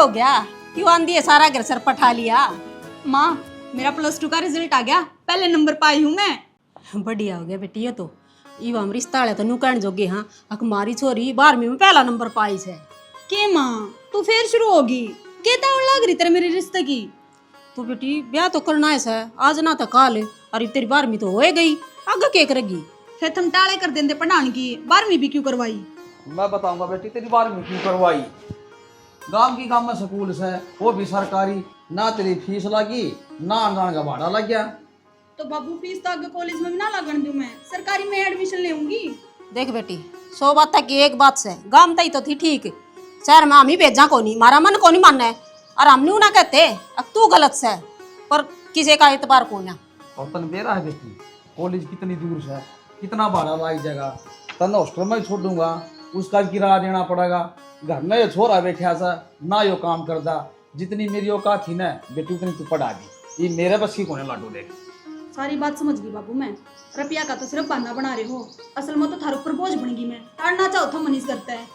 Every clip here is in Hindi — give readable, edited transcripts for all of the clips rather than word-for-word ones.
हो गया? क्यों आंधी है सारा घर सर पठा लिया? माँ मेरा +2 का रिजल्ट आ गया, पहले नंबर पाई हूँ मैं। बढ़िया हो गया बेटी। ये तो इव हम रिश्ता है तो नुकैण जोगे। हाँ हमारी छोरी 12वीं में पहला नंबर पाई है। के माँ तू फिर शुरू होगी? के तावड़ लग रही तेरे मेरे रिश्ते की? तो बेटी ब्याह तो करना है सर, आज ना तो काल। अरे तेरी 12वीं तो हो गई, आगे क्या करेगी? फिर तुम टाले कर देंगे पढ़ाने की, 12वीं भी क्यों करवाई? मैं बताऊंगा बेटी तेरी 12वीं क्यों करवाई। गांव में स्कूल से वो भी सरकारी, ना तेरी फीस लगी ना आने का भाड़ा लग गया। तो बाबू फीस तो आगे कॉलेज में भी ना लगन दूं, मैं सरकारी में एडमिशन लेऊंगी। देख बेटी 100 बात की एक बात से गांव तई तो थी ठीक, शहर में हम ही भेजा को नहीं, मारा मन को नहीं मानना है। और हमने ना कहते अब तू गलत से, पर किसी का एतबार को ना। और तन बेरा है बेटी, कॉलेज कितनी दूर से, कितना भाड़ा लग जाएगा। तन हॉस्टल में ही छोड़ दूंगा, उसका किराया देना पड़ेगा। घर में ये छोरा बैठा सा ना यो काम करदा, जितनी मेरी औकात थी ना बेटी उतनी तू पढ़ा दी। ये मेरे बस की कोने लाडू देख। सारी बात समझ गई बाबू मैं। रुपया का तो सिर्फ बहाना बना रहे हो, असल में तो थारे ऊपर बोझ बन गई मैं। ताड़ना चाहो तो मनीष करता है।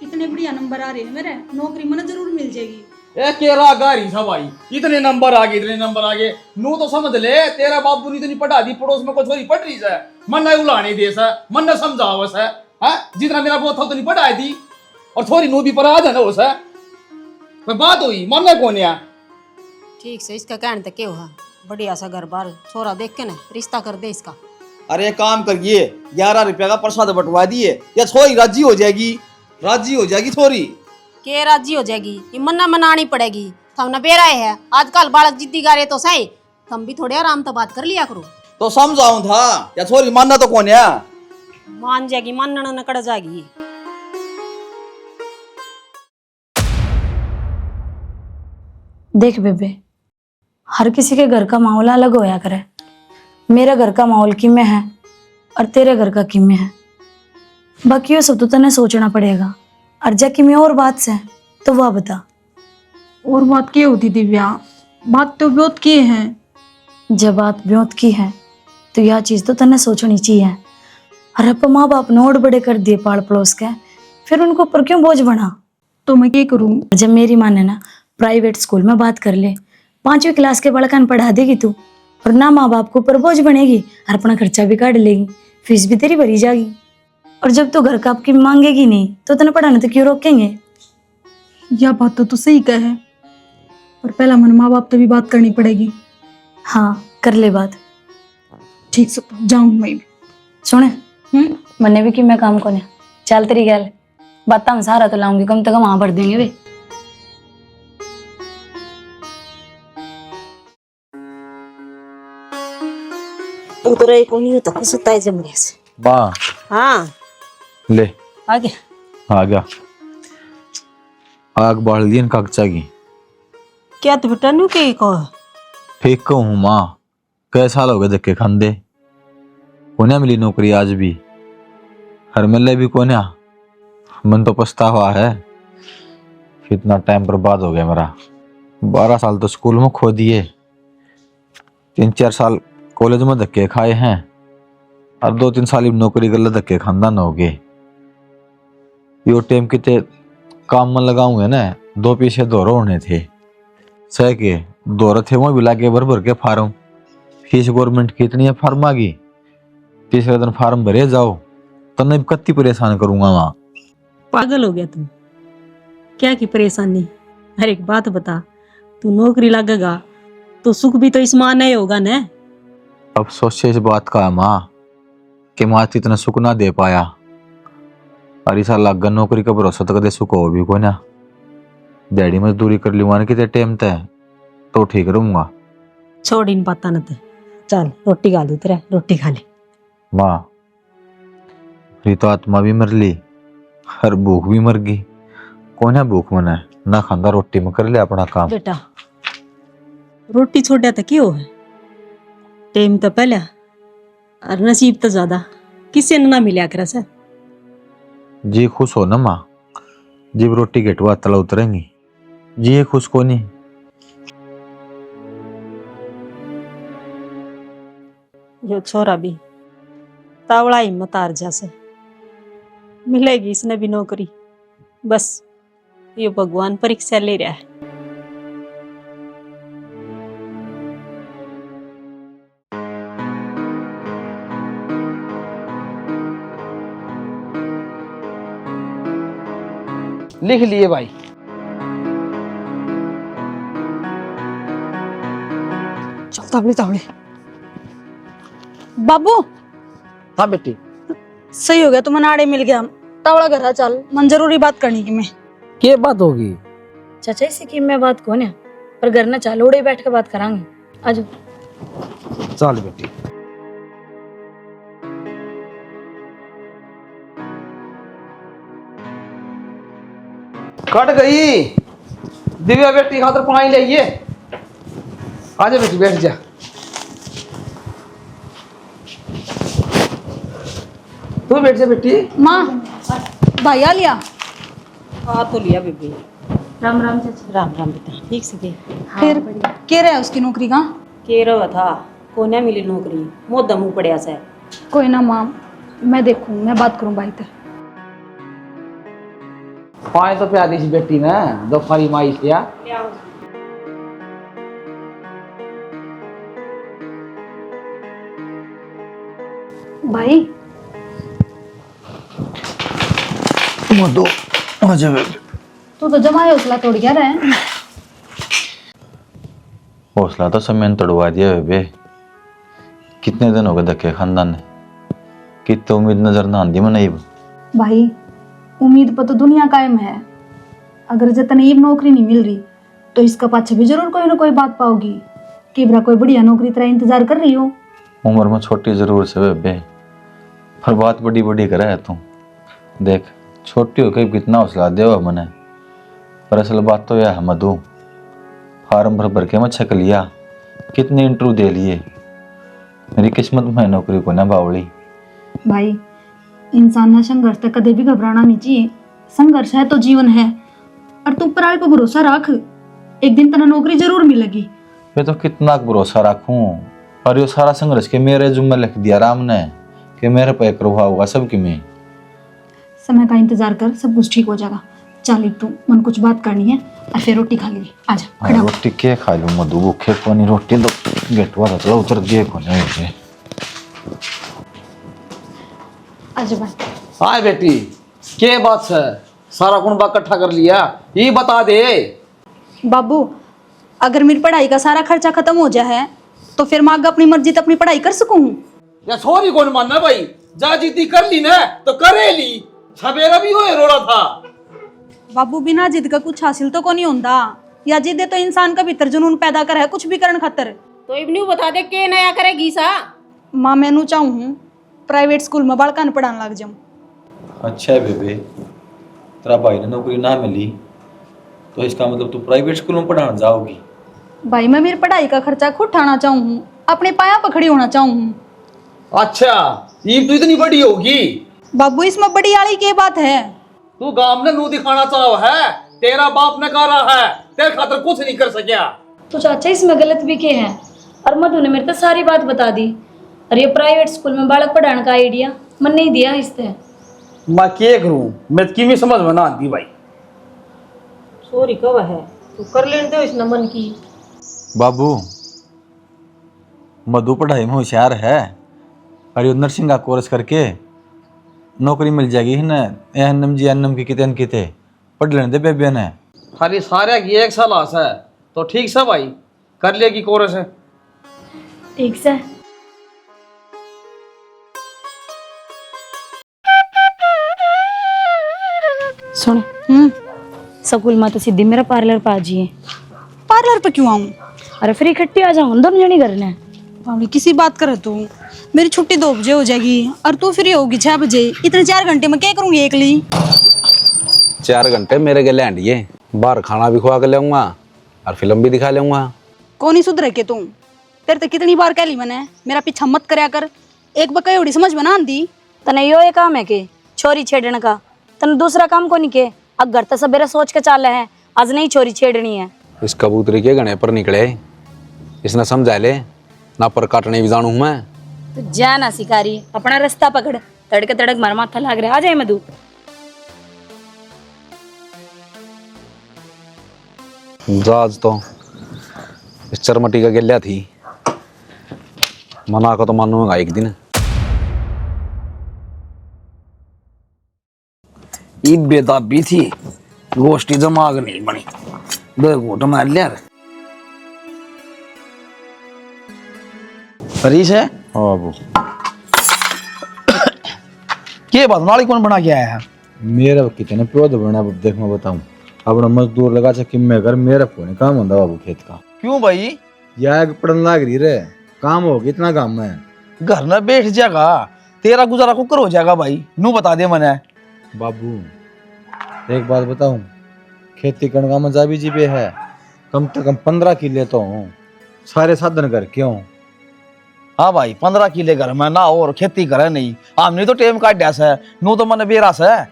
इतने बढ़िया नंबर आ रहे हैं मेरे, नौकरी मन जरूर मिल जाएगी। ए केरा गारी सब आई, इतने नंबर आ गए इतने नंबर आ गए। नू तो समझ ले तेरा बाबू ने इतनी पढ़ा दी, पड़ोस में कोई छोरी पढ़ रही है, मन ने उलाने दे सा, मन ने समझावा सा। हां जितना मेरा बहुत था उतनी पढ़ाई दी, और छोरी नू भी पढ़ा दे ना हो सा। कोई बात हुई मन ने कोन्या। ठीक से इसका कहने तक क्या हुआ? बढ़िया सा घर बार छोरा देख के ना रिश्ता कर दे इसका। अरे काम करिए, 11 रुपया का प्रसाद बंटवा दिए, या छोरी राजी हो जाएगी, राजी हो जाएगी छोरी। के राजी हो जाएगी? ये मन्ना मनानी पड़ेगी। थम ना बेरा है आजकल बालक जिद्दी गारे तो सही, थम भी थोड़े आराम तो बात कर लिया करो। तो समझाऊं था, या छोरी मानना तो कौन है? मान जाएगी, मानना न कड़ जाएगी। देख बेबे, हर किसी के घर का माहौल अलग होया करे। मेरे घर का माहौल किमें है और तेरे घर का किमें है, बाकी ये सब तो तने सोचना पड़ेगा। और जा किमें और बात से तो वह बता। और बात क्या होती दिव्या? बात तो बहुत की है। जब बात ब्योत की है तो यह चीज तो तने सोचनी चाहिए। और अब माँ बाप ने और बड़े कर दिए पाल पड़ोस के, फिर उनको ऊपर क्यों बोझ बना? तो मैं क्या करूं? जब मेरी माँ ने ना प्राइवेट स्कूल में बात कर ले, 5वीं क्लास के बड़कान पढ़ा देगी तू, और ना माँ बाप को ऊपर बोझ बनेगी और अपना खर्चा भी काट लेगी, फीस भी तेरी भरी जाएगी। और जब तू घर का आपकी मांगेगी नहीं तो तने पढ़ाने तो क्यों रोकेंगे? यह बात तो तू सही कहे, पर पहला मन माँ बाप तो भी बात करनी पड़ेगी। हाँ कर ले बात। ठीक से जाऊं मैं भी। सुने मने भी कि मैं काम को चल तेरी गल बात हम सहारा तो लाऊंगी, कम से कम वहां भर देंगे वे। उतरे को नहीं तो कुछ तय जमने से। बा हाँ ले आगे आ गया। आग बाढ़ लियन कागचा की क्या तो बेटा नु के को ठीक कहूँ माँ, कई साल हो गए धक्के खांदे, कोन्या मिली नौकरी आज भी, हर मिले भी कोन्या। मन तो पछतावा है, कितना टाइम बर्बाद हो गया मेरा। 12 साल तो स्कूल में खो दिए, 3-4 साल कॉलेज में धक्के खाए हैं, और 2-3 साल नौकरी कर ले धक्के खानदा न हो गए। यो टाइम कितने काम में लगाऊंगे ना, 2 पीछे दौरे होने थे, सह के दौरे थे वो भी लाके भर भर के फार्म। फीस गवर्नमेंट की इतनी है फार्म आ गई, तीसरे दिन फार्म भरे जाओ, तन्ने भी कत्ती परेशान करूंगा वहां। पागल हो गया तुम? क्या की परेशानी? हर एक बात बता, तू नौकरी लगेगा तो सुख भी तो इस माँ नहीं होगा न। अब सोचे इस बात का माँ कि माँ इतना सुख ना दे पाया, और इस लाग नौकरी का भरोसा तो कदे सुख हो भी को ना। डैडी मजदूरी कर ली कितने टाइम तय तो ठीक रहूंगा। छोड़ इन बात न ते, चल रोटी खा ली, तेरे रोटी खा ली। माँ मेरी तो आत्मा भी मर ली, हर भूख भी मर गई। कौन है भूख मना है ना खांदा, रोटी में कर ले अपना काम। बेटा रोटी छोड़ा तो क्यों है? टाइम तो पहले और नसीब तो ज्यादा, किसी ने ना मिला कर से। जी खुश हो ना माँ, जीव रोटी गेटवा तला उतरेंगी, जी खुश को नहीं। यो छोरा भी तावड़ा हिम्मत हार जैसे, मिलेगी इसने भी नौकरी, बस ये भगवान परीक्षा ले रहा है। लिख लिए भाई। चल तावड़े तावड़े। बाबू हाँ बेटी। सही हो गया, तुम्हें आड़े मिल गया। तावड़ा घर आ, चल मन जरूरी बात करनी की मैं। क्या बात होगी? चाचा इसी की मैं बात कौन है, पर घर ना चाल उड़े बैठ के बात करांगे। आजो। चल बेटी। कट गई। दिव्या बेटी खातर पानी लाइए। आजा बेटी बैठ जा। तू बैठ जा बेटी। माँ भाई आ लिया। हाँ तो लिया बेबी। राम राम चाचा। राम राम बेटा, ठीक से के। फिर के रहा उसकी नौकरी का? के रहा था, कोने मिली नौकरी, मोदा मुंह पड़िया से। कोई ना माँ, मैं देखूं, मैं बात करूं भाई तर। पानी तो प्यारी सी बेटी ने दो फरी माई किया। भाई मधु आजा बेबी। तू तो जमा हौसला तोड़ गया रहे। हौसला तो सब मैंने तोड़वा दिया बेबे। कितने दिन हो गए धक्के खानदान ने, कितने उम्मीद नजर ना आंदी मन। भाई उम्मीद पर तो दुनिया कायम है। अगर जितनी ये नौकरी नहीं मिल रही तो इसका पाछे भी जरूर कोई ना कोई बात पाओगी कि बरा कोई बढ़िया नौकरी तेरा इंतजार कर रही हो। उम्र में छोटी जरूर से बेबे, पर बात बड़ी बड़ी करे है तू। देख छोटी होकर कितना हौसला दे मने, पर असल बात तो यह है मधु, फार्म भर भर के मैं छक लिया, कितने इंटरव्यू दे लिए, मेरी किस्मत में नौकरी को ना बावड़ी। भाई इंसान ना संघर्ष तक कदे भी घबराना नहीं चाहिए। संघर्ष है तो जीवन है, और तू पराई पर भरोसा रख, एक दिन तना नौकरी जरूर मिलेगी। मैं तो कितना भरोसा रखूं, और ये सारा संघर्ष के मेरे जुम्मे लिख दिया राम ने कि मेरे पे करवा होगा सबकी। में समय का इंतजार कर, सब कुछ ठीक हो जाएगा। चल तू मन कुछ बात करनी है और फिर रोटी खा ली। आजा खड़ा हो। रोटी के खा लूं मधु, भूखे को नहीं। रोटी तो गेटवा तो चलो उतर दिए को नहीं। आजा भाई। हाँ बेटी, क्या बात है? सारा कुंबा इकट्ठा कर लिया, ये बता दे। बाबू अगर मेरी पढ़ाई का सारा खर्चा खत्म हो जाए है तो फिर मैं आगे अपनी मर्जी तो अपनी पढ़ाई कर सकूं। या छोरी कौन मानना भाई, जा जीती कर ली ना तो करे ली। सवेरा भी होए रोड़ा था। बाबू बिना जिद का कुछ हासिल तो को नहीं होता, या जिद है तो इंसान का भीतर जुनून पैदा कर है कुछ भी करन खातर। तो इब्नू बता दे के नया करेगी सा। माँ मैनू चाहूँ प्राइवेट स्कूल में बालका पढ़ाने लग जाऊँ। अच्छा है बेबे, तेरा भाई ने नौकरी ना मिली तो इसका मतलब तू प्राइवेट स्कूल में पढ़ाने जाओगी? भाई मैं मेरी पढ़ाई का खर्चा खुद उठाना चाहूँ, अपने पाया पर खड़ी होना चाहूँ। अच्छा ये तो इतनी बड़ी होगी। बाबू इसमें बड़ी वाली की बात है। तू गांव ने नू दिखाना चाहो है, तेरा बाप ने कहा रहा है, तेरे खातर कुछ नहीं कर सकिया। तो चाचा इसमें गलत भी क्या है, और मधु ने मेरे तो सारी बात बता दी। और ये प्राइवेट स्कूल में बालक पढ़ाने का आइडिया मन नहीं दिया इससे। मैं क्या करूं, मैं की भी समझ में ना आती भाई। सॉरी कब है, तू कर लेने दो इस नमन की। बाबू मधु पढ़ाई में होशियार है, और ये नर्सिंग का कोर्स करके नौकरी मिल जाएगी ना। एएनएम जीएनएम की कितने किते पढ़ लेने दे बेबे ने। खाली सारे की एक साल आस है तो ठीक से भाई कर लेगी कोर्स है। ठीक से। सुन स्कूल में तो सीधी मेरा पार्लर पा जिए। पार्लर पे क्यों आऊँ? अरे फिर इकट्ठी आ जाओ, दोनों जनी करने। बाबू किसी बात करे तू, मेरी छुट्टी 2 बजे हो जाएगी और तू फ्री होगी 6 बजे। इतने 4 घंटे में क्या करूँगी एकली? 4 घंटे मेरे गले हंडिए, बाहर खाना भी खुआ के लाऊंगा और फिल्म भी दिखा लूंगा। कौन ही सुधरे के तू? तेरे तो कितनी बार कह ली मैंने मेरा पीछा मत करया कर। एक बकई उड़ी समझ बना दी। तने यो ये काम है के छोरी छेड़ने का, तने दूसरा काम को नहीं के। अब घर तो सबेरा सोच के चाल है, आज नहीं छोरी छेड़नी है। इस कबूतरी के गणे पर निकले, इसने समझा ले ना, पर काटने भी जानू मैं। तो जा ना शिकारी, अपना रास्ता पकड़। तड़के तड़क मार माथा लाग रहा। आ जाए मधु। जहाज तो इस चरमटी का गिल्ला थी, मना को तो मानूंगा एक दिन। ईद बेताबी थी, गोष्ठी दिमाग नहीं बनी, दो घूट मार लिया। हरीश है हाँ बाबू, के बदनाली कौन बना के आया है? मेरा कितने प्योद बना अब देख मैं बताऊं। अपना मजदूर लगा से किम्मे कर, मेरा कोने काम होता बाबू खेत का। क्यों भाई? या पड़न लाग रही रे, काम हो इतना काम है। घर में बैठ जाएगा, तेरा गुजारा कुकर हो जाएगा भाई, नू बता दे मने। बाबू एक बात बताऊं, खेती करने का मजा भी जीबे है। कम से कम 15 किले तो हूँ, सारे साधन कर क्यों। हाँ भाई 15 किले घर में ना और खेती करे नहीं, हमने तो टेम काट दिया है, नू तो मन बेरास है,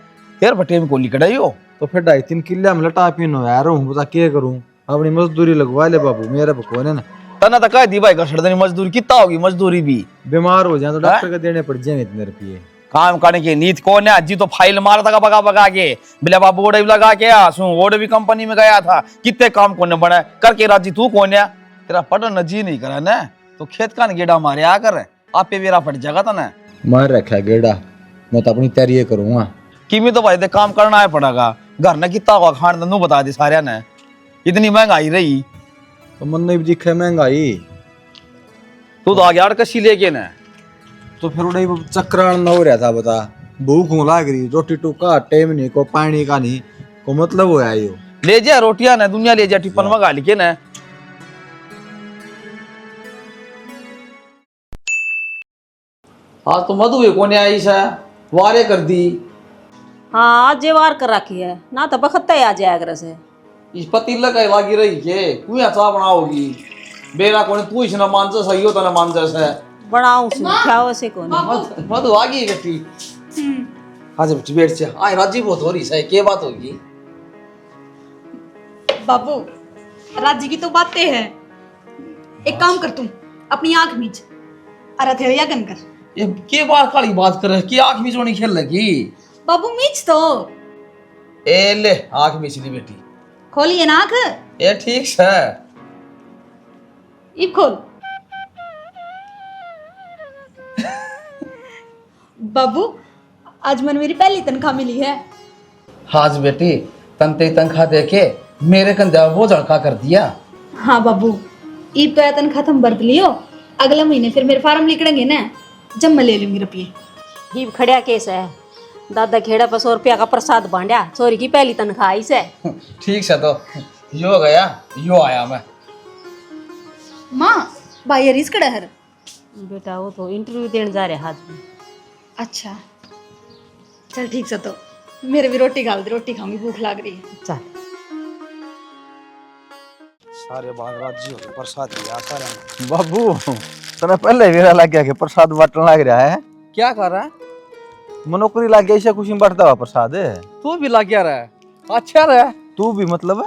तेरे पर टेम को लिकड़ाई हो। तो फिर 2.5-3 किले में लटा पीनो यार हूँ, बता क्या करूँ। अपनी मजदूरी लगवा ले बाबू, मेरे पर कौन है ना। तना तो कह दी भाई कसरदनी मजदूरी कितना होगी, मजदूरी भी बीमार हो जाए तो डॉक्टर के देने पड़ जाएंगे इतने रुपये। काम करने की नीत कौन है? अजी तो फाइल मारा था बगा बगा के, बिला बाबू ओडे लगा के आसू, ओडे भी कंपनी में गया था, कितने काम कौन बने करके राजी, तू कौन है? तेरा पढ़न जी नहीं करा ना तो खेत का गेड़ा मारे आ कर, आप पे मेरा फट जाएगा था ना। मार रखा है गेड़ा, मैं तो अपनी तैयारी करूंगा। किमी तो भाई दे काम करना है पड़ेगा, घर ने कितना होगा खान तू बता दे सारे ने, इतनी महंगाई रही तो मन नहीं दिखे महंगाई, तू तो आ गया कसी लेके ना। तो फिर उड़े चक्रान न हो रहा था बता। भूख लाग रही, रोटी टूका टाइम नहीं को, पानी का नहीं को, मतलब हो यो। ले जा रोटियां ना दुनिया ले जा, टिप्पन में गाली के ना। आज तो मधु कोने आई सा वारे कर दी। हाँ आज जे वार कर रखी है ना, तो बखत आ जाएगा से। इस पतीला का लागी रही के कुया चा बनाओगी, बेरा कोने तू इसना मानसा सही होता ना मानसा से बनाऊं क्या वैसे कौन। मधु आ गई बेटी। आज बेटी बैठ जा, आए राजी बहुत हो रही है, क्या बात होगी? बाबू राजी की तो बातें हैं, एक काम कर तू अपनी आंख मीच और हथेलियां गन कर। ये के बार काली बात कर रहे, कि आंख मिचोनी खेल लगी? बाबू मीच तो। ए ले आंख मिच ली बेटी, खोलिए ना आंख। ये ठीक है। इब खोल। बाबू आज मन मेरी पहली तनख्वाह मिली है। हाज बेटी तंते तनख्वाह देके मेरे कंधे वो झड़का कर दिया। हाँ बाबू ईद तो तनख्वाह तुम बरत लियो, अगले महीने फिर मेरे फार्म लिखड़ेंगे ना, जब मैं ले लूंगी रुपये। ही खड़िया केस है, दादा खेड़ा पर 100 रुपया का प्रसाद बांधा, चोरी की पहली तनख्वाह आई से। ठीक है तो यो गया यो आया मैं। माँ भाई हरीश कड़ा है। बेटा वो तो इंटरव्यू देने जा रहे हैं आज में। अच्छा चल ठीक से, तो मेरे भी रोटी खा दे, रोटी खाऊंगी, भूख लग रही है। चल सारे बाग राज्य हो प्रसाद दिया सारे। बाबू तने पहले मेरा लग गया कि प्रसाद बांटने लग रहा है। क्या कर रहा है? नौकरी लग गया, ऐसा खुशी में बांटता हुआ प्रसाद है। तू भी लग गया रहा, अच्छा रहा। तू भी मतलब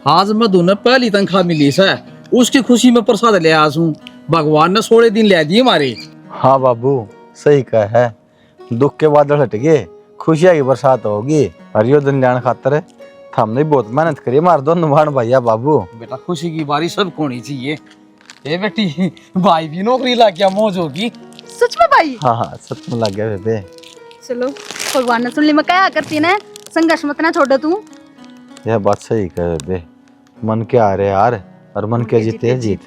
आज मधु ने पहली तनख्वाह मिली से, उसकी खुशी में प्रसाद ले आज हूँ, भगवान ने 16 दिन ले दिए हमारे। हाँ बाबू सही कहा है, दुख के बादल हट गए, खुशियाँ की बरसात होगी। और यो दिन लाने खातर हमने बहुत मेहनत करी, मार दोनों भाण भैया बाबू। बेटा खुशी की बारी सबको होनी चाहिए। ए बेटी भाई भी नौकरी लग गया, मौज होगी। सच में भाई? हाँ हाँ सच में लग गया बेबे। चलो भगवान ने सुन ली, मैं क्या करती ना, संघर्ष मत ना छोड़ तू। यह बात सही कहे बेबे, मन के आ रहे यार और मन के जीते जीत।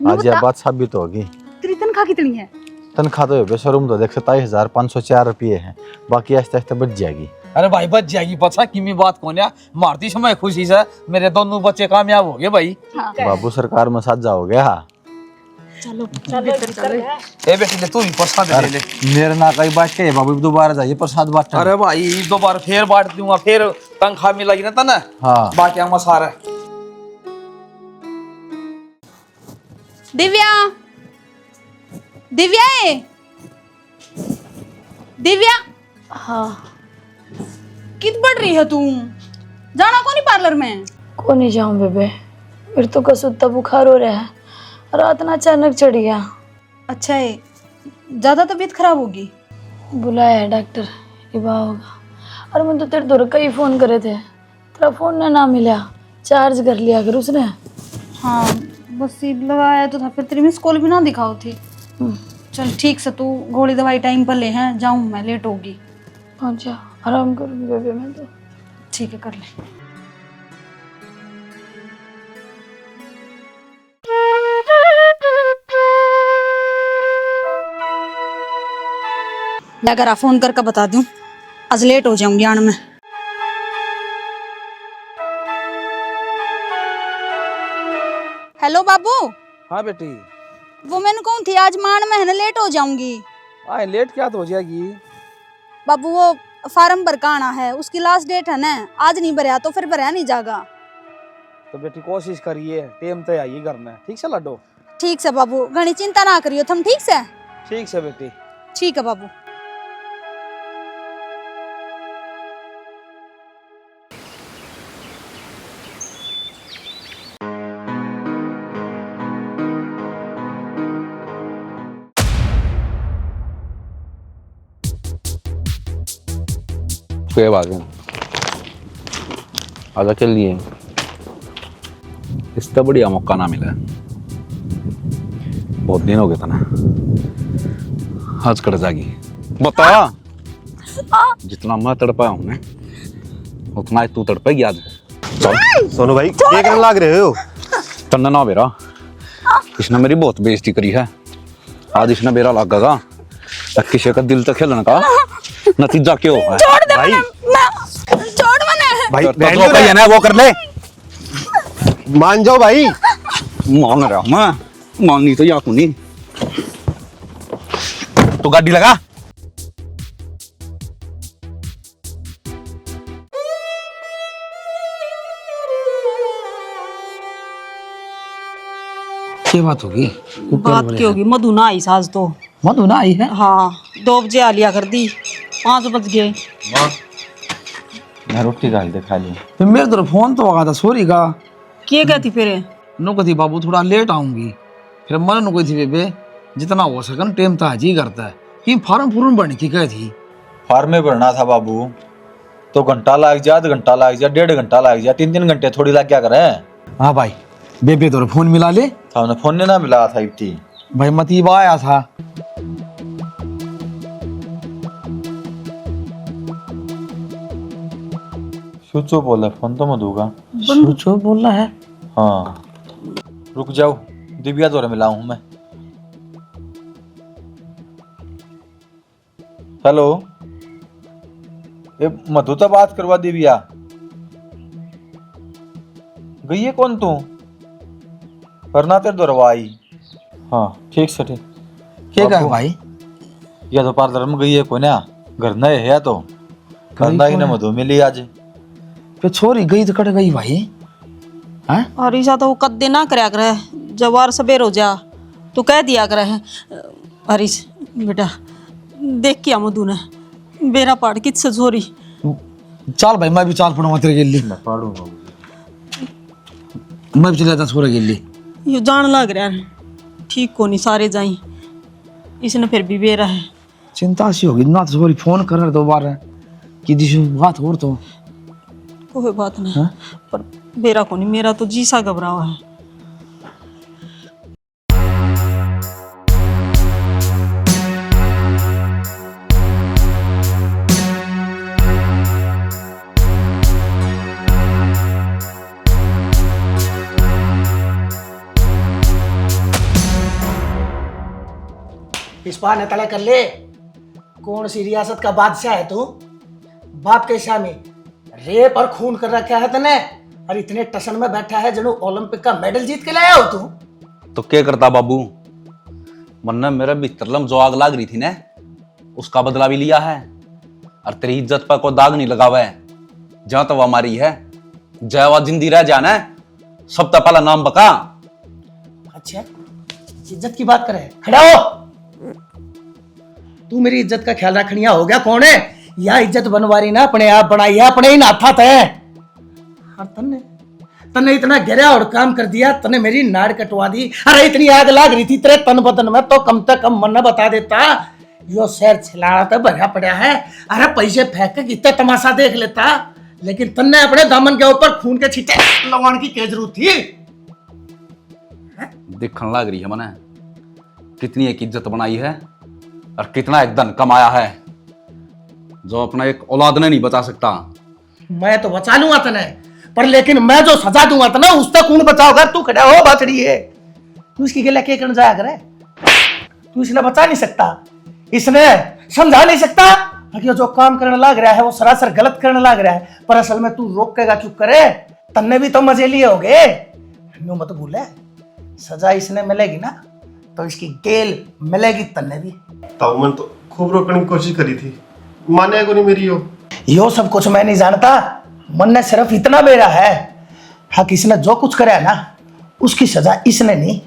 आज यह बात साबित होगी। तेरी तनख्वाह कितनी है? तनख्वाह तो बेबे शोरूम तो देख 27,504 रुपये है, बाकी आस्ते आस्ते बच जाएगी। अरे भाई बच जाएगी, पता किमी बात कौन है, मारती समय खुशी से मेरे दोनों बच्चे कामयाब हो गए भाई। हाँ। बाबू सरकार में साझा हो गया। चलो चलो। ए बेटी ले तू भी प्रसाद ले ले। मेरे ना कहीं बांट के बाबू दोबारा जाइए प्रसाद बांट। अरे भाई दोबारा फिर बांट दूंगा, फिर तनख्वाह मिलेगी ना तना। हाँ बाकी हम सारा। दिव्या दिव्या दिव्या, हाँ कित बढ़ रही है तू? जाना कौन पार्लर में? को नहीं जाऊं बेबे, मेरे तो कसुत्ता बुखार हो रहा है, रात ना अचानक चढ़ गया। अच्छा है, ज्यादा तबीयत खराब होगी। बुलाया है डॉक्टर, इबा होगा। और मैं तो तेरे दूर कई फोन करे थे, तेरा फोन ना मिला, चार्ज कर लिया कर उसने। हाँ बस ये लगाया तो था, फिर तेरी मिस कॉल भी ना दिखाओ थी। चल ठीक से, तू गोली दवाई टाइम पर ले हैं, जाऊँ मैं, लेट होगी। अच्छा आराम करूँगी बेबे मैं तो। ठीक है कर ले। मैं अगर फोन करके बता दूं, आज लेट हो जाऊंगी आने में। हेलो बाबू। हाँ बेटी। वो मैंने कौन थी, आज मान में है ना, लेट हो जाऊंगी। आए लेट क्या तो हो जाएगी। बाबू वो फार्म भर का आना है, उसकी लास्ट डेट है ना, आज नहीं भरया तो फिर भरया नहीं जाएगा। तो बेटी कोशिश करिए, टेम तो आई करना है, ठीक से लड्डो। ठीक से बाबू, घनी चिंता ना करियो तुम, ठीक से। ठीक से बेटी। ठीक है बाबू। कोई बात नहीं, आज अकेले लिए इससे बढ़िया मौका ना मिला है। बहुत दिन हो गए था ना, आज कर जागी। बता, जितना मैं तड़पाया हूं ना, उतना ही तू तड़पेगी आज। चल सोनू भाई क्या करने लग रहे हो? तन्ना ना बेरा, इसने मेरी बहुत बेइज्जती करी है। आज इसने मेरा लगेगा, किसी का दिल तक खेलने का नतीजा क्यों है? भाई छोड़ मने। भाई तो है ना, वो कर ले। मान जाओ भाई। मान रहा हूं मैं, माननी तो याकू नहीं। तो गाड़ी लगा। क्या बात होगी? बात की होगी, मधु ना आई साज तो। मधु ना आई है? हाँ 2 बजे आ लिया कर दी, 5 बज गए। मैं रोटी खा ली। तो मेरे तो फोन तो आ था सोरी का। क्या कहती फिर? नो कथी बाबू थोड़ा लेट आऊंगी, फिर मन नो थी बेबे जितना हो सके टेम तो आज ही करता है कि फार्म पूर्ण भरने की कह थी। फार्म में भरना था बाबू, तो घंटा लग जा, 1 घंटा लग जा, 1.5 घंटा लग जा, 3 घंटे थोड़ी लग क्या करे। हाँ भाई, बेबे तो फोन मिला ले। हमने फोन ने ना मिला था इतनी। भाई मतीब आया था। सुचो बोला फोन तो मधु का। सोचो बोल रहा है। हाँ रुक जाओ, दिव्या द्वारा मिला हूं मैं। हेलो, ये मधु तो बात करवा। दिव्या गई है कौन तू? वरना तेरे द्वारा आई। हाँ ठीक से ठीक। क्या कहा भाई? या तो पार्लर में गई है कोई ना, घर नए है तो करना ही ना। मधु मिली आज। फिर छोरी गई तो कट गई भाई। हैं? और ईसा तो वो कद ना करया करे, जवार सबेर हो जा तो कह दिया करे है। हरीश बेटा देख क्या मधु ने बेरा पाड़ किससे छोरी। चल भाई मैं भी चाल पड़ूंगा तेरे के लिए। मैं पाड़ूंगा। मैं भी चले जाता छोरे के लिए। ये जान लग रहा है ठीक को नहीं, सारे जाई इसने फिर भी बेरा है। चिंता सी होगी ना, तो छोरी फोन कर रहा दोबारा कि दिशु बात और तो कोई बात नहीं, पर बेरा को नहीं, मेरा तो जी सा घबरा हुआ है। इस बार न तले कर ले। कौन सी रियासत का बादशाह है तू? बाप के शाह में रेप और खून कर रखा है तने, और इतने टशन में बैठा है जनू ओलंपिक का मेडल जीत के लाया हो तू। तो क्या करता बाबू, मन्ना मेरा भीतरलम जो आग लाग रही थी ना, उसका बदला भी लिया है। और तेरी इज्जत पर कोई दाग नहीं लगा हुआ है। जहां तो हमारी है, जयवा जिंदी रह जाना, सब तो पहला नाम बका। अच्छा इज्जत की बात करे, खड़ा हो। तू मेरी इज्जत का ख्याल रखनिया हो गया कौन है? या इज्जत बनवारी ना अपने आप बनाई है, अपने ही नाथा थे। और तन्ने इतना गहरा और काम कर दिया, तने मेरी नाड़ कटवा दी। अरे इतनी आग लाग रही थी तेरे तन बदन में, तो कम से कम मन बता देता। यो शहर छिलाड़ा तो भरा पड़ा है, अरे पैसे फेंक के इतना तमाशा देख लेता। लेकिन तन्ने अपने दामन के ऊपर खून के छींटे लगाने की क्या जरूरत थी? दिखने लग रही है मने कितनी एक इज्जत बनाई है और कितना एक धन कमाया है जो अपना एक औलाद ने नहीं बचा सकता। मैं तो बचा लूंगा तने, पर लेकिन मैं जो सजा दूंगा तना उसका कौन बचाओगा? तू खड़ा हो बातड़ी है, तू इसकी गला के करने जाया करे? तू इसने बचा नहीं सकता, इसने समझा नहीं सकता कि जो काम करने लग रहा है वो सरासर गलत करने लग रहा है, पर असल में तू रोकेगा क्यों करे? तन्ने भी तो मजे लिए होगे। यूं मत भूले, सजा इसने मिलेगी ना तो इसकी गेल मिलेगी तन्ने भी। ताऊ मन तो खूब रोकने की कोशिश करी थी, माने को नहीं मेरी यो सब कुछ मैं नहीं जानता, मन ने सिर्फ इतना बेरा है हाँ कि इसने जो कुछ करा है ना उसकी सजा इसने नहीं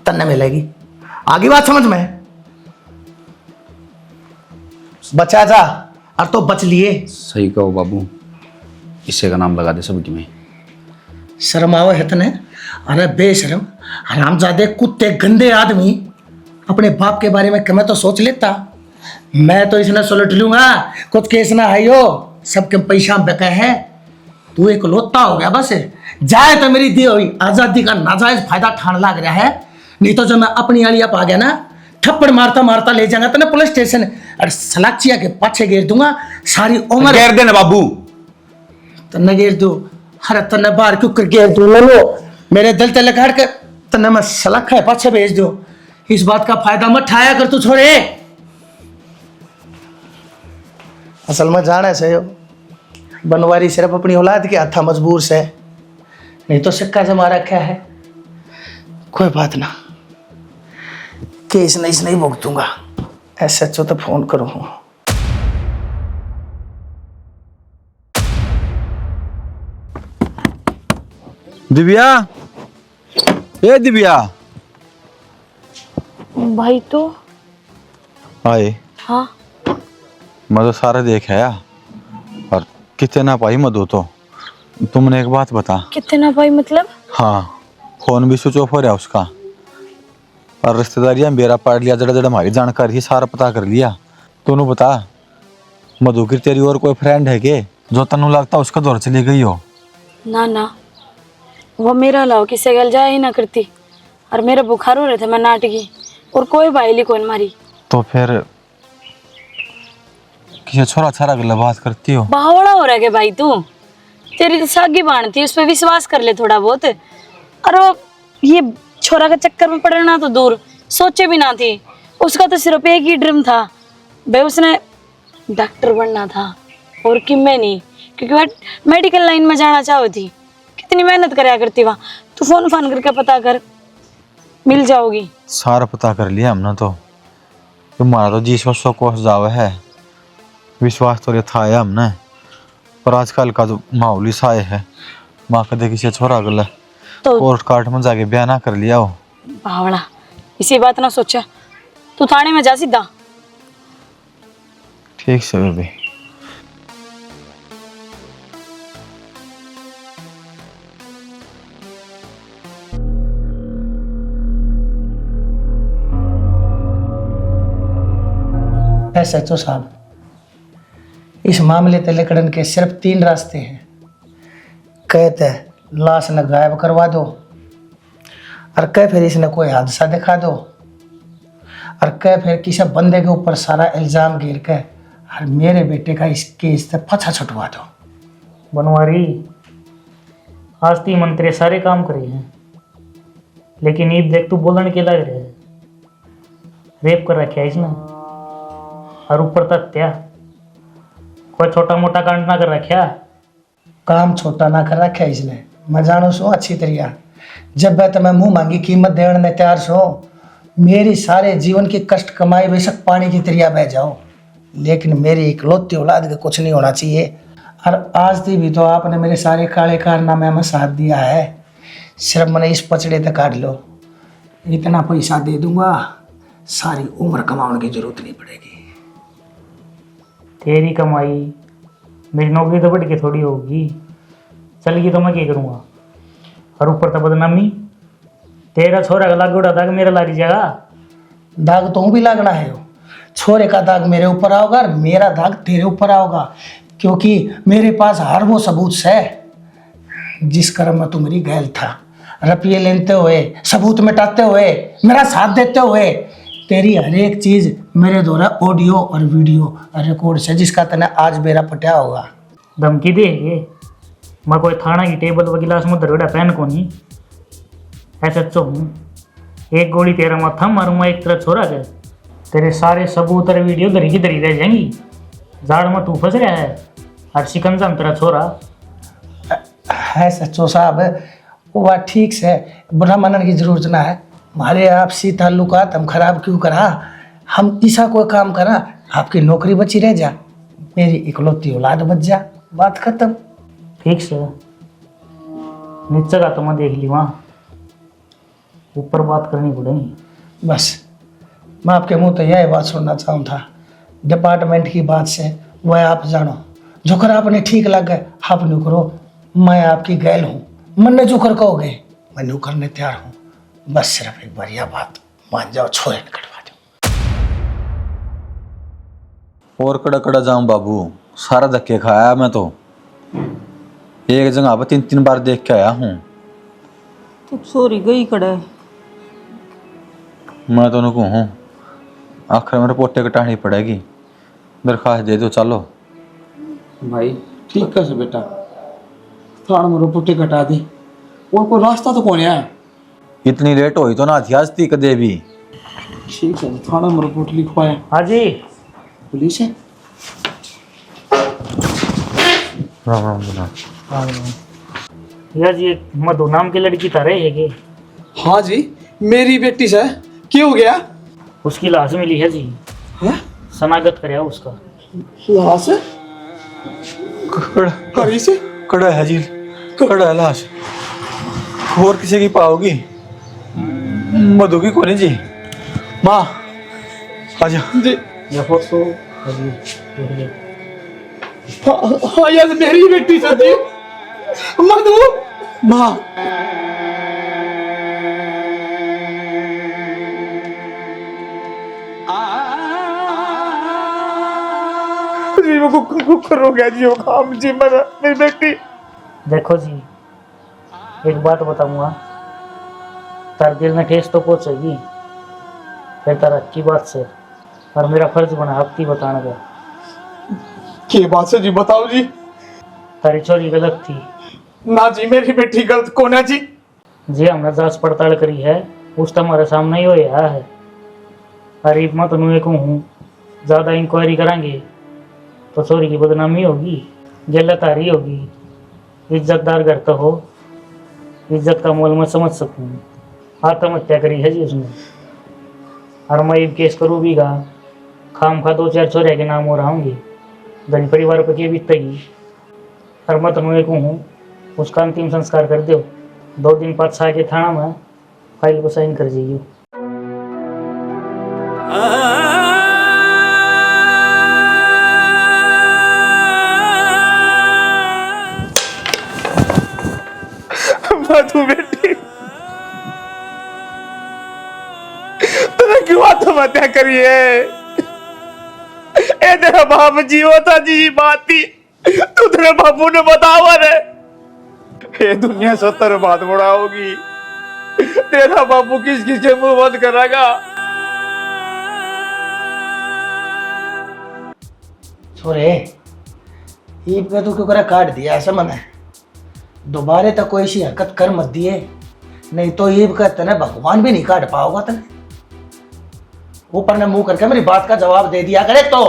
तन्ने मिलेगी। आगे बात समझ में? बचा जा और तो बच लिए। सही कहो बाबू, इसे का नाम लगा दे सबकी में। शर्म आवे है तने? अरे बेशरम हरामजादे कुत्ते गंदे आदमी, अपने बाप के बारे में कमे तो सोच लेता। मैं तो इसने सुलट लूंगा, कुछ केस ना है यो, सबके पैसा बेके हैं। तू एक लोता हो गया बस, जाए तो मेरी दी हुई आजादी का नाजायज फायदा ठान लग रहा है, नहीं तो जब मैं अपनी आलिया पा गया ना थप्पड़ मारता मारता ले जाऊंगा तने पुलिस स्टेशन और सलाचिया के पाछे घेर दूंगा सारी उम्र। घेर देना बाबू, तन्ने घेर दू, हर तन्ने बाहर क्यों कर घेर दू? लो मेरे दिल तले काट के तन्ने मैं सलाखा है पाछे भेज दो। इस बात का फायदा मत ठाया कर तू छोरे। असल में जाने से यो बनवारी सिर्फ अपनी औलाद के हाथा मजबूर से, नहीं तो सिक्का जमा रखा है। कोई बात ना, केस नहीं भुगतूंगा, SHO तो फोन करूँ। दिव्या, ए दिव्या। भाई तो आए। हाँ मैं तो सारा देख आया और कितने ना पाई मधु तो। तुमने एक बात बता। कितना भाई मतलब? हाँ, फोन भी स्विच ऑफ हो रहा है उसका, और रिश्तेदारियां मेरा पाड़ लिया, जड़ा जड़ा हमारी जानकारी सारा पता कर लिया। तूने बता, मधु की तेरी और कोई फ्रेंड है के जो तनु लगता उसका दौर चली गई हो? ना ना, वो मेरा अलावा किसी गल जाया ही ना करती, और मेरा बुखार हो रहे थे मैं नाटकी, और कोई बाइली कौन मारी। तो फिर किसी छोरा छारा गला बात करती हो? बावड़ा हो रहा है भाई तू, तेरी तो सागी बाण थी, उस पर विश्वास कर ले थोड़ा बहुत। और वो ये छोरा का चक्कर में पड़ना तो दूर, सोचे भी ना थी। उसका तो सिर्फ एक ही ड्रीम था भाई, उसने डॉक्टर बनना था और कि मैं नहीं, क्योंकि वह मेडिकल लाइन में जाना चाहती थी। कितनी मेहनत कराया करती वहाँ। तू फोन करके पता कर, मिल जाओगी। सारा पता कर लिया हमने तो, तुम्हारा तो जी सौ कोस जावा है, विश्वास तो था है हमने, पर आजकल का जो माहौल सा है, माँ कदे किसी छोरा गला तो कोर्ट कार्ट में जाके ब्याह ना कर लिया हो। बावड़ा, इसी बात ना सोचा, तू थाने में जा सीधा। ठीक से बेबी। SHO साहब, इस मामले ते लकड़न के सिर्फ 3 रास्ते हैं। कहते लाश न गायब करवा दो, और कह फिर इसने कोई हादसा दिखा दो, और कह फिर किसी बंदे के ऊपर सारा इल्जाम गिर के और मेरे बेटे का इस केस से पछा छुटवा दो। बनवारी, आज ती मंत्री सारे काम करे हैं, लेकिन ईद देख तू बोलन के लग रहे है। रेप कर रखा है इसने, और ऊपर तक हत्या। कोई छोटा मोटा कांड ना कर रखा। काम छोटा ना कर रखा है इसने, मैं जानू सो अच्छी तरीका। जब मैं तुम्हें मुंह मांगी कीमत देने में तैयार सो, मेरी सारे जीवन की कष्ट कमाई बेशक पानी की तरिया बह जाओ, लेकिन मेरी इकलौती औलाद का कुछ नहीं होना चाहिए। और आज भी तो आपने मेरे सारे काले कारनामे में साथ दिया है। सिर्फ मैंने इस पचड़े तक काट लो, इतना पैसा दे दूंगा, सारी उम्र कमाने की जरूरत नहीं पड़ेगी। तेरी कमाई मेरी नौकरी तो बढ़ के थोड़ी होगी, चल गई तो मैं क्या करूँगा। और ऊपर तो बदनामी, तेरा छोरा का लाग उड़ा था कि मेरा लारी जगह। दाग तो भी लगना है, छोरे का दाग मेरे ऊपर आओगा और मेरा दाग तेरे ऊपर आओगा, क्योंकि मेरे पास हर वो सबूत है जिस कर्म में तुम्हारी गैल था। रुपये लेते हुए, सबूत मिटाते हुए, मेरा साथ देते हुए, तेरी हर एक चीज मेरे द्वारा ऑडियो और वीडियो रिकॉर्ड से, जिसका तने आज बेरा पटा होगा। धमकी दे ये मैं कोई थाना की टेबल व गिलास में दरोड़ा पहन को नहीं ऐसा तो हूँ। एक गोली तेरा माथा मारूंगा एक तरह छोड़ा कर, तेरे सारे सबूत और वीडियो दरी की दरी रह जाएंगी। जाड़ में तू फंस रहा है और शिकंजा में तेरा छोरा है। सच्चो साहब वो बात ठीक से बुरा मानने की जरूरत ना है। हमारे आपसी ताल्लुकात हम खराब क्यों करा, हम ऐसा कोई काम करा आपकी नौकरी बची रह जा, मेरी इकलौती औलाद बच जा, बात खत्म। ठीक से नीचे का तो मैं देख ली वहाँ, ऊपर बात करनी पड़ेगी। बस मैं आपके मुंह तो यह बात सुनना चाहूँ था, डिपार्टमेंट की बात से वह आप जानो, जो कर आपने ठीक लगे आप न्यू करो। मैं आपकी गैल हूँ, मन ने जो कर कहोगे मैं न्यू करने तैयार हूँ। बस सिर्फ एक बार यह बात मान जाओ, छोरे न कटवा दो। और कड़ा कड़ा जाऊं बाबू, सारा धक्के खाया मैं तो। एक जगह पर 3-3 बार देख के आया हूँ। तो सॉरी गई कड़े। मैं तो उनको हूँ आखिर में रिपोर्टें कटानी पड़ेगी, दरखास्त दे दो चलो। भाई ठीक है से बेटा, थाना में रिपोर्टें कटा दी, और कोई रास्ता तो कौन है? इतनी लेट हुई तो ना थी आज ती कदे भी। ठीक है थाना में रिपोर्ट लिखवाए। हाँ जी पुलिस है। राम राम राम। या जी एक मधु नाम की लड़की था रहे है कि हाँ जी मेरी बेटी से क्यों हो गया? उसकी लाश मिली है जी, है? शनाख्त कराया उसका। लाश है? हरी से? कड़ा है जी, कड़ा है लाश। और किसी की पाओगी? मधु की कोनी जी। माँ आजा जी। या फोटो अभी देख ले। हाँ यार मेरी बेटी से जी। मधु माँ जी वो कुकर हो गया जी, वो काम जी मेरा मेरी बेटी। देखो जी एक बात बताऊंगा, तार दिल में ठेस तो पहुंचेगी, फिर तारा की बात से, और मेरा फर्ज बना आपकी बताने का। क्या बात से जी, बताओ जी। तारी चोरी गलत थी ना जी मेरी बेटी गलत कौन है जी? जी हमने जांच पड़ताल करी है, उस हमारे सामने ही होया है। अरे मैं तो नुए को हूँ, ज़्यादा इंक्वायरी करांगे तो चोरी की बदनामी होगी, गलतदारी होगी। इज्जतदार घर तो हो, इज्जत का मोल मैं समझ सकूँ। आत्महत्या करी है जी उसने, और मैं ये केस करूँ भी गा खाम खा 2-4 चोरिया के नाम हो रहा हूँगी, गरीब परिवार पर के बीतेगी। और मैं तो एक हूँ, उसका अंतिम संस्कार कर दो, 2 दिन बाद छा के थाना में फाइल को साइन कर दीजिए। मधु बेटी तूने क्यों आत्महत्या करी है? ए तेरा बाप जीवो था जी, बात थी तू तेरे बापू ने बतावा रे। ये दुनिया 70 बात बड़ा होगी, तेरा बापू किस किस के मुंह बंद करेगा? छोरे ईद पे तो क्यों करा काट दिया ऐसा मैंने, दोबारा तक कोई ऐसी हरकत कर मत दिए, नहीं तो ईब का तने भगवान भी नहीं काट पाओगा। तने ऊपर ने मुंह करके मेरी बात का जवाब दे दिया करे तो।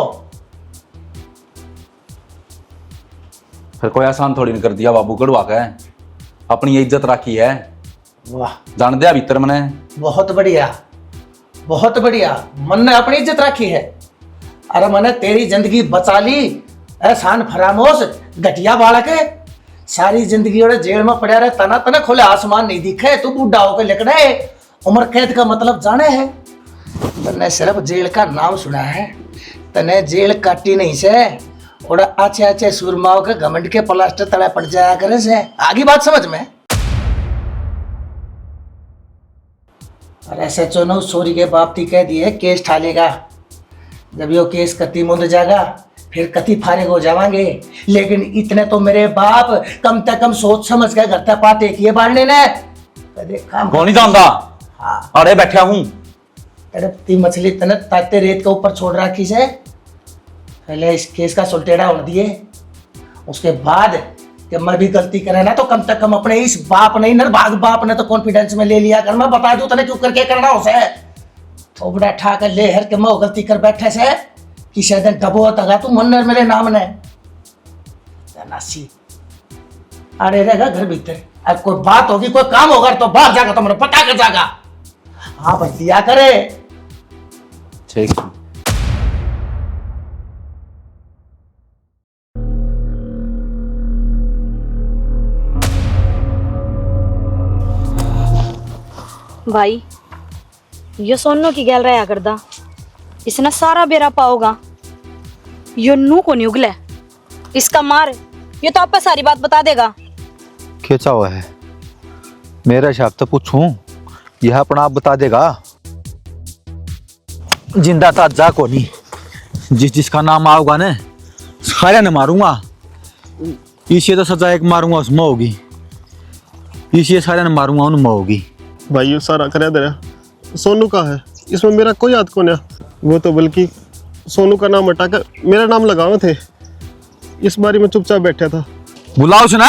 फिर कोई आसान थोड़ी नहीं कर दिया बाबू, कड़वा के अपनी इज्जत राखी है। वाह जान दिया भीतर मैंने। बहुत बढ़िया बहुत बढ़िया, मन ने अपनी इज्जत राखी है। अरे मैंने तेरी जिंदगी बचा ली, एहसान फरामोश घटिया बालक है। सारी जिंदगी और जेल में पड़ा रहे, तना तना खोले आसमान नहीं दिखे, तू बूढ़ा होकर लिखड़े। उम्र कैद का मतलब जाने है? तने सिर्फ जेल का नाम सुना है, तने जेल काटी नहीं से, और अच्छे अच्छे सुरमाओं के घमंड के प्लास्टर तले पड़ जाया करे से। आगे बात समझ में? और ऐसे चुनो सोरी के बाप थी कह दिए केस ठालेगा, जब यो केस कत्ती मुंद जाएगा फिर कति फारिग हो जावांगे। लेकिन इतने तो मेरे बाप कम से कम सोच समझ के घर तक पाते किए बाढ़ने ने कदे काम कौन नहीं जानता। हाँ अरे बैठा हूँ। तड़पती मछली तने ताते रेत के ऊपर छोड़ रखी से पहले इस केस का सुलटेड़ा होने दिए, उसके बाद कि मैं भी गलती करे ना तो कम से कम अपने इस बाप नहीं नरभाग बाप ने तो कॉन्फिडेंस में ले लिया कर। मैं बता दूं तने क्यों करके करना उसे थोबड़ा ठा कर ले हर के मैं गलती कर बैठे से कि शायद डबो तगा तू मन मेरे नाम ने नासी अरे रहेगा घर भीतर। अब कोई बात होगी कोई काम होगा तो बाहर जाकर तो मुझे पता कर जाएगा। हाँ बस दिया करे। ठीक। भाई यो सोनू की गैल रहा करदा इसने सारा बेरा पाओगा यो नू को नहीं उगले इसका मार ये तो आपको सारी बात बता देगा। खींचा हुआ है मेरा हिसाब तो पूछूं यह अपना आप बता देगा। जिंदा ताजा को नहीं जिसका नाम आओगा ना सारे ने मारूंगा। इसे तो सजा एक मारूंगा उसमें होगी, इसे सारे ने मारूंगा उनमें होगी। भाई ये सारा करे दे सोनू का है, इसमें मेरा कोई हाथ कौन है। वो तो बल्कि सोनू का नाम हटा कर मेरा नाम लगावे थे। इस बारी में चुपचाप बैठा था। बुलाओ सुना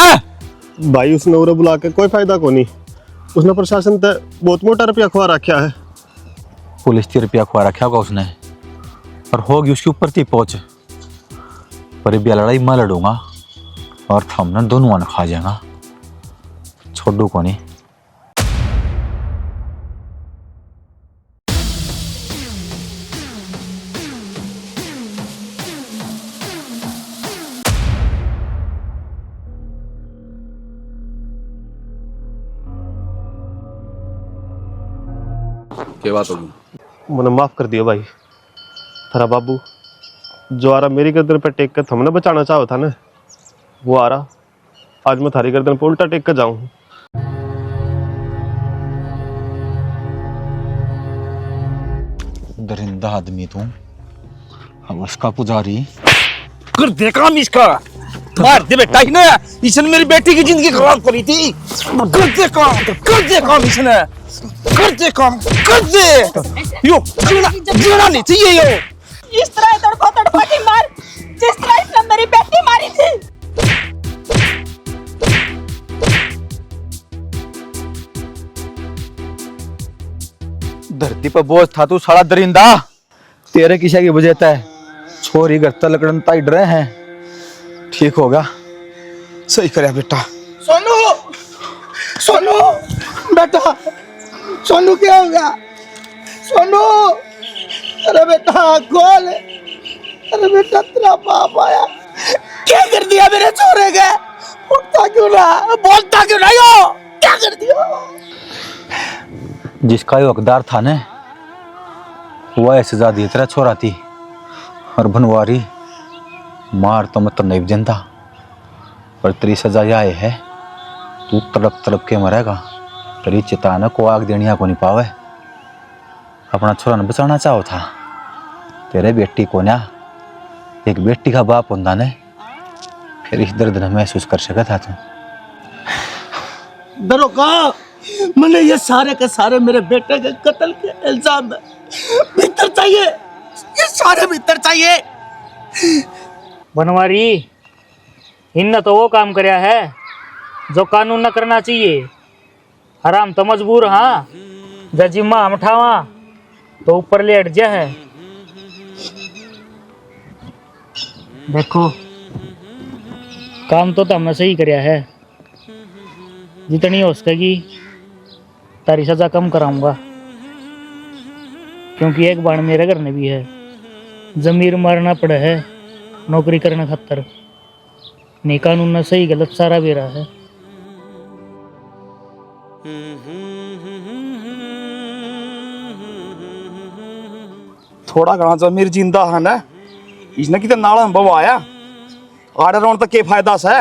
भाई उसने उरे बुला के कोई फायदा को नहीं। उसने प्रशासन तक बहुत मोटा रुपया खुआ रखा है। पुलिस 30 रुपया खुआ रखा होगा उसने और होगी उसके ऊपर थी पहुंच पर ये लड़ाई मैं लड़ूंगा और हमने दोनों खा जाएगा छोड़ू को नहीं। क्या बात होगी? मैंने माफ कर दिया भाई। थारा बाबू जो आ रहा मेरी गर्दन पर टेक कर हमने बचाना चाहो था ना वो आ रहा। आज मैं थारी गर्दन पर उल्टा टेक कर जाऊं। दरिंदा आदमी तू अब उसका पुजारी कर दे काम इसका मार दे बेटा ही ना इसने मेरी बेटी की जिंदगी खराब करी थी। कर दे काम इसने कर दे काम कर दे यो जीना नहीं चाहिए यो। इस तरह तड़पा मार जिस तरह इसने मेरी बेटी मारी थी। धरती पर बोझ था तू साला दरिंदा तेरे किसा की वजह है छोरी घर तलकड़न ताइड रहे हैं। ठीक होगा सही करे बेटा। सोनू सोनू बेटा सोनू क्या हो गया सोनू? अरे बेटा खोल। अरे बेटा तेरा बाप आया क्या कर दिया मेरे छोरे के? उठता क्यों ना बोलता क्यों ना यो क्या कर दिया? जिसका ये हकदार था ने वो ऐसे सजा दी तेरा छोरा थी और बनवारी मार तो मत नहीं जनता पर तेरी सजा यह है तू तड़प तड़प के मरेगा। तेरी चिताना को आग देनिया को नहीं पावे। अपना छोरा ने बचाना चाहो था तेरे बेटी को ना एक बेटी का बाप होता ने फिर इस दर्द ने महसूस कर सका था तू। दरोगा मैंने ये सारे के सारे मेरे बेटे के कत्ल के इल्जाम है। भीतर चाहिए ये सारे भीतर चाहिए। बनवारी इनने तो वो काम करया है जो कानून न करना चाहिए। हराम तो मजबूर हाँ जिम्मा हम उठावा तो ऊपर लेट जा है। देखो काम तो हमने सही करया है। जितनी हो सकेगी तारी सजा कम कराऊंगा क्योंकि एक बार मेरे घर में भी है जमीर मारना पड़ा है नौकरी करने खातर। नहीं कानून सही गलत सारा बेरा है। थोड़ा घना जमीर जिंदा है ना इसने कितने नाला में बवाया आड़े रोन तक के फायदा से